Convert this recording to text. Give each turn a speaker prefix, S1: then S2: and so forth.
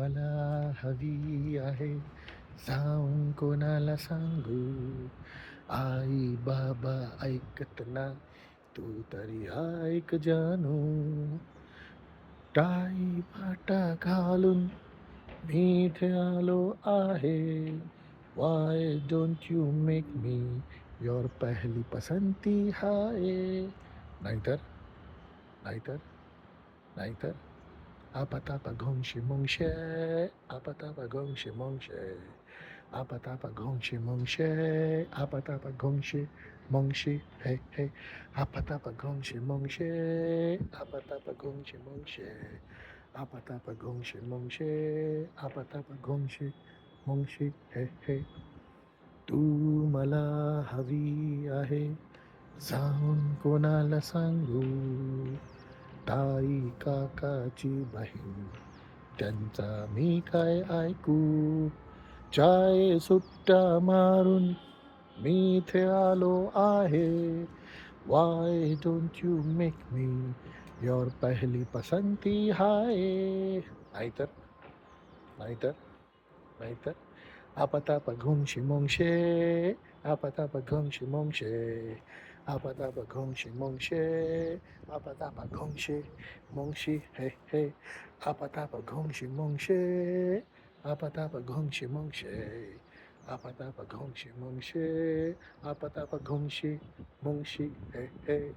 S1: मला हवी आहे, जाऊन कोणाला सांगू. आई बाबा ऐकत ना, तू तरी ऐक जानू. टाई फाटा घालून मी इथे आलो आहे. Why don't you make me your पहली पसंती हाय. नाहीतर नाहीतर नाहीतर आपतापा घोंगशी मुंगशे, आपतापा घोंगशी मुंगशे, आपतापा घोंगशी मुंगशे, आपतापा घोंगशी मुंगशी, हे हे, आपतापा घोंगशी मुंगशे, आपतापा घोंगशी मुंगशे, आपतापा घोंगशी मुंगशे, आपतापा घोंगशी मुंगशी, हे हे. तू मला हवी आहे, जाऊन कोणाला सांगू. ताई काकाची बहीण, त्यांचा मी काय ऐकू. चाय सुट्टा मारून मी इथे आलो आहे. Why don't you make me your पहली पसंती हाय. नाहीतर नाहीतर नाहीतर आपतापा घुमशी मुंगशे, आपतापा घुमशी मुंगशे, आपतापा घुमशी मुंगशे, आपतापा घुमशी मुंगशी, हे हे, आपतापा घुमशी मुंगशे, आपतापा घुमशी मुंगशे, आपतापा घुमशी मुंगशे, आपतापा घुमशी मुंगशी, हे हे.